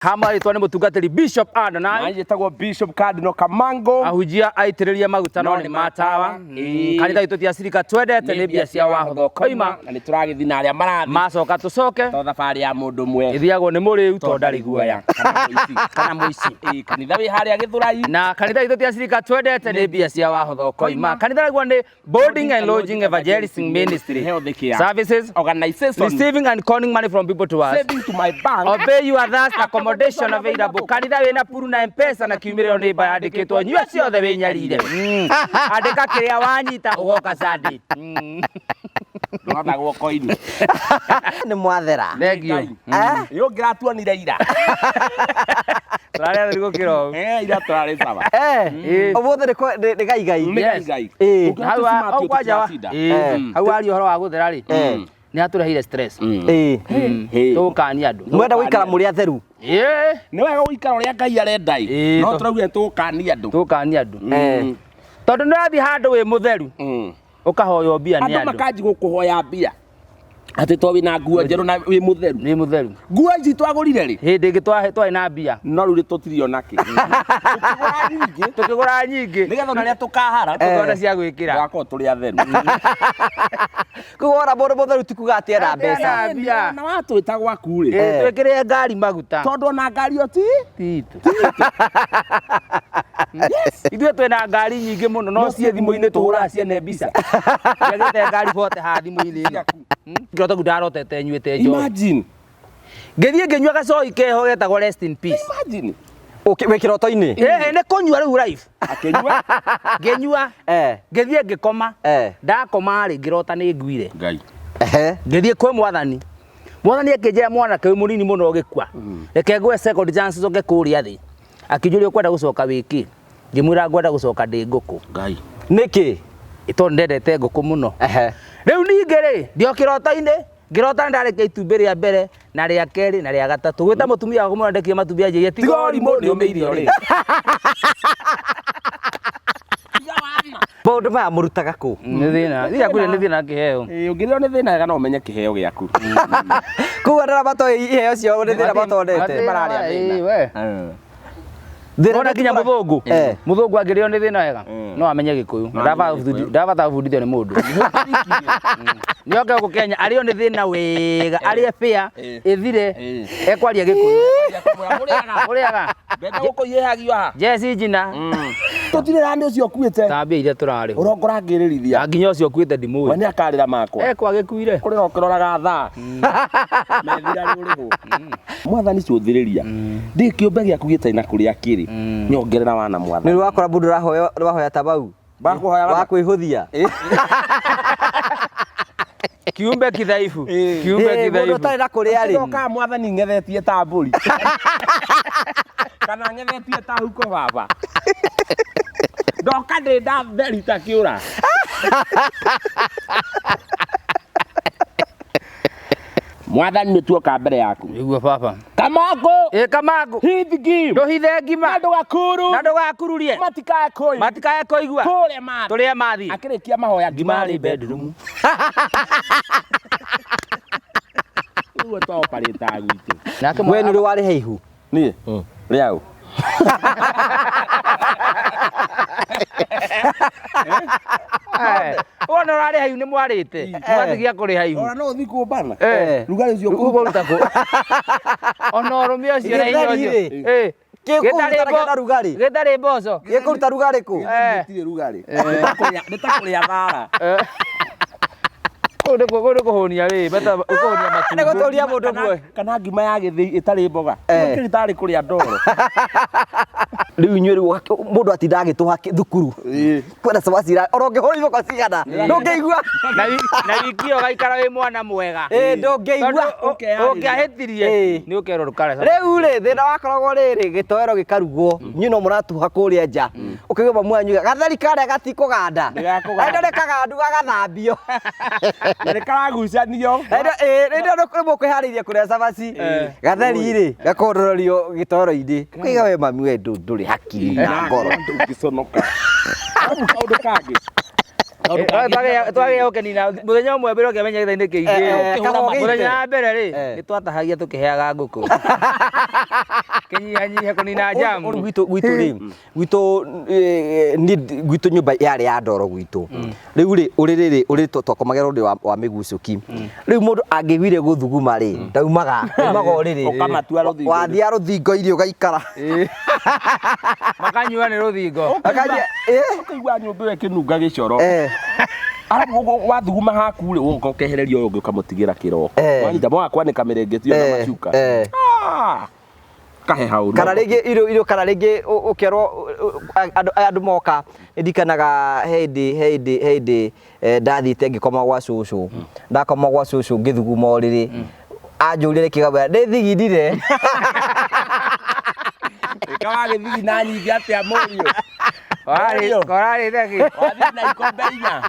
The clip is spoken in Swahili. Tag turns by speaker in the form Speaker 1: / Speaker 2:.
Speaker 1: Hama itwa ni mutungatiri Bishop Adonai.
Speaker 2: Nanje tagwo Bishop Cardinal Kamango.
Speaker 1: Ahujia aitiriria maguta no ni matawa. Kanitha itu tia sirika twendete ni bia cia wahotho koima.
Speaker 2: Na ni turagithina aria marathi.
Speaker 1: Macoka tucoke.
Speaker 2: To thabari ya mundu mwe.
Speaker 1: Ithiagwo ni muriu to ndari guoya.
Speaker 2: Kana muici. Kanitha wi haria Githurai.
Speaker 1: Na kanitha itu tia sirika twendete ni bia cia wahotho koima. Kanitha ragwo ni Boarding and Lodging Evangelistic Ministry. Services,
Speaker 2: organization,
Speaker 1: receiving and calling money from people to us.
Speaker 2: Saving to my bank.
Speaker 1: Obey you are thus accommodation available. Kanitha wina puru na mpesa na kiumĩrĩro nĩ mba yandĩkĩtwo nyua ciothe wĩnyarire. Andĩka kĩrĩa wanyita ũgoka Sunday.
Speaker 2: Ndona guoko-inĩ.
Speaker 3: Nĩ mwathera.
Speaker 1: Thengio.
Speaker 2: Yo ngiratuonire ira.
Speaker 1: Tũrarĩa thĩrĩ gũkĩro.
Speaker 2: Ira tũrarĩ saba.
Speaker 3: Ũmũthĩ nĩ gai.
Speaker 1: Hau kwanja wa. Hau warĩ ũhoro wa gũthera rĩ. Nĩ atũrehire stress. Tũkania andũ.
Speaker 3: Mwenda gũikara mũrĩ atheru.
Speaker 2: Nĩ wega gũikara ũrĩa Ngai arenda. No tũraugire tũkania andũ.
Speaker 1: Tũkania andũ. Tondũ nĩ wathi handũ wĩ mũtheru. Ũkahoywo mbia nĩ andũ.
Speaker 2: Andũ makanji gũkũhoya mbia. Ati to wina nguo njeru na wi mutheru.
Speaker 1: Ni mutheru.
Speaker 2: Nguo ici twagurire ri.
Speaker 1: Hindi ngĩ twaĩ na mbia.
Speaker 2: No rĩu tũtirio naki.
Speaker 1: Tukigura nyingĩ.
Speaker 2: Nigetha naria tukahara.
Speaker 1: Tukona cia gwĩkĩra.
Speaker 2: Twako tũrĩ atheru.
Speaker 3: Kugora mũndũ mũtheru ti kuga atĩ enda mbeca.
Speaker 1: Mbia.
Speaker 2: Na watwĩta gwaku ri.
Speaker 1: Twĩkĩre ngari maguta.
Speaker 2: Tondũ na ngari oti.
Speaker 1: Tito. Ithuĩ twĩna ngari nyingĩ mũno no cie thimũ-inĩ tũhũraga ciene mbica. Ngĩgĩte ngari bote ha thimũ-inĩ ĩno. Ngĩrota ndarotete nyuĩte njohi.
Speaker 2: Imagine.
Speaker 1: Ngĩthiĩ ngĩnyua gacoi keho getagwo rest in peace.
Speaker 2: Imagine.
Speaker 3: Wĩ kĩroto-inĩ.
Speaker 1: Nĩ kũnyua rĩu live.
Speaker 2: Akĩnyua.
Speaker 1: Ngĩnyua. Ngĩthiĩ ngĩkoma. Ndakoma rĩ ngĩrota nĩ nguire.
Speaker 2: Ngai.
Speaker 1: Ngĩthiĩ kwĩ mwathani. Mwathani akĩnjĩra mwanake wĩ mũnini mũno ũgĩkua. Reke ngwe second chance coke kũrĩa thĩ. Akĩnjũria ũkwenda gũcoka wĩkĩ. Ngĩmwĩra ngwenda gũcoka ndĩ ngũkũ.
Speaker 2: Ngai.
Speaker 1: Nĩkĩ? Tondũ ndendete ngũkũ mũno. Rĩu ningĩ rĩ ndio kĩroto-inĩ ngĩrota ndarĩkia itumbĩ rĩa mbere na rĩa kerĩ na rĩa gatatũ. Gwĩta mũtumia wakwa mũndekire matumbĩ anjĩrĩe tigori mũndũ ũmĩirio rĩ.
Speaker 3: Maũndũ maya mũrutaga kũ?
Speaker 1: Nĩ thĩna. Nĩ akũrĩa nĩ thĩna kĩheo.
Speaker 2: Ũngĩrĩo nĩ thĩna wega no ũmenye kĩheo gĩaku.
Speaker 3: Kuga ndara matoĩ iheo cio nĩ thĩna matondete.
Speaker 2: Mararĩa thĩna.
Speaker 1: Ndona kinya mũthũngũ. Mũthũngũ angĩrĩo nĩ thĩna wega. No amenye Gĩkũyũ. Ndabata gũbundithio nĩ mũndũ. Nĩoke gũkũ Kenya arĩo nĩ thĩna wega. Arĩe fair ĩthire ekwaria Gĩkũyũ. Mũrĩaga.
Speaker 2: Mbembe gũkũ ihehagio haha.
Speaker 1: Jesse njina.
Speaker 2: Tũtirĩ rani ũcio ũkuĩte.
Speaker 1: Tambia iria tũrarĩ.
Speaker 2: Ũrongora ngĩrĩrithia.
Speaker 1: Nginya ũcio ũkuĩte ndimũĩ.
Speaker 2: We nĩ akarĩra makwa.
Speaker 1: Ekwa gĩkuire.
Speaker 2: Kũrĩ ũkĩroraga thaa. Methira rĩũrĩrũ. Mwathani cũthĩrĩria. Ndĩ kĩũmbe gĩaku gĩtarĩ na kũrĩa kĩrĩ. Nyongerera wana mwathani.
Speaker 3: Nĩ wakora mũndũ ũrahoya tabau.
Speaker 2: Bakũhoya
Speaker 3: wa kwĩhũthia.
Speaker 1: Kiumbe kithaifu. Kiumbe kithaifu.
Speaker 3: Mũndũ ũtarĩ na kũrĩa rĩ.
Speaker 2: Ndoka mwathani ng'ethetie ta mbũri. Kana ng'ethetie ta huko baba. Ndoka ndĩ ndatheri ta kĩũra. Mwathani nĩ tuoka mbere yaku.
Speaker 1: Igua baba.
Speaker 2: Kamango.
Speaker 1: Kamango.
Speaker 2: Hithigi.
Speaker 1: Nduhithe ngima.
Speaker 2: Na ndũgakuru.
Speaker 1: Na ndũgakururie.
Speaker 2: Matikae kũigua.
Speaker 1: Matikae kũigua.
Speaker 2: Kũrĩa mathi.
Speaker 1: Tũrĩa mathi.
Speaker 2: Akĩrĩkia mahoya ngima rĩ bedroom. Uwe to operate agwite.
Speaker 3: Nake we nĩ warĩ heihu.
Speaker 2: Niĩ. Rĩau.
Speaker 1: Ona ũrarĩ haihu nĩ mwarĩte. Mwatigia kũrĩ haihu.
Speaker 2: Ona no ũthi kũmbana.
Speaker 1: Rugarĩ ũcio kũruta kũ. Ona ũrũme ũcio na hinya ũcio. Gĩtarĩ mboco.
Speaker 3: Gĩkũruta rugarĩ kũ?
Speaker 2: Gĩtirĩ rugarĩ. Nĩ ta kũrĩa thara.
Speaker 1: Kũndũ kũhũnia rĩ, bata ũkũhũnia matumbĩ.
Speaker 3: Nĩ gũtũria mũndũ muoyo.
Speaker 2: Kana ngima ya gĩthĩi ĩtarĩ mboga. Kĩrĩ tarĩ kũrĩa ndoro.
Speaker 3: Rĩu inyuĩ rĩu mũndũ atinda agĩtũha thukuru. Kwenda cabacira oro ngĩhũra iboko cigana. Ndũngĩigua.
Speaker 1: Na wiki ĩyo gaikara wĩ mwana mwega.
Speaker 3: Ndũngĩigua.
Speaker 1: Ũngĩahĩtirie nĩ ũkerwo ndũkare.
Speaker 3: Rĩu rĩ thĩna wakoragwo rĩrĩ gĩtoero gĩkarugwo. Nyina mũratuha kũrĩa nja. Ũkĩgoma mwanyu gatheri karĩa gatikũganda. Enda rekagandu gagathambio.
Speaker 2: Na nĩ karagucanio.
Speaker 3: Rĩrĩa mũkwĩharĩirie kũrĩa cabaci. Gatheri rĩ gakondororio gĩtoero-inĩ. Kũiga we mami we ndũrĩ hakiri na ngoro.
Speaker 2: Ndũngĩconoka. Kaũndũ kangĩ.
Speaker 1: twagä åkenina må thenya å mwe mbere å kä menya gä-thainä kä ingä må thenya wa mbere rä nä twatahagia tå kä heaga ngå kå kä nyihanyiha kå nina jamu
Speaker 3: gwitå nyå mba yarä ya ndoro gwitå rä u rä å rä twakomagä ra å ndä wa mä gucåki rä u må ndå angä guire gå thuguma rä ndaumaga å rä rä wathiä a rå thingo irio gaikara
Speaker 1: makanyua nä rå thingo
Speaker 2: ũkaigua nyũmbũ ĩyo ĩkĩnunga gĩcoro arabu wathuguma haku rĩ ũgoka ũkehereria ũyũ ũngĩ ũkamũtigĩra kĩroko wanyita mwaga kwanĩka mĩrengeti na macuka kahe haũru
Speaker 3: kana rĩngĩ ũkerwo andũ moka ndikanaga hĩndĩ ndathĩte ngĩkoma gwa cũcũ ndakoma gwa cũcũ ngĩthuguma ũrĩrĩ anjũrire kĩgamba ndĩ thigindire
Speaker 2: Kawagĩthigi na nyingĩ atĩa mũriũ
Speaker 1: korarĩ theki
Speaker 2: wathi na ikombe 4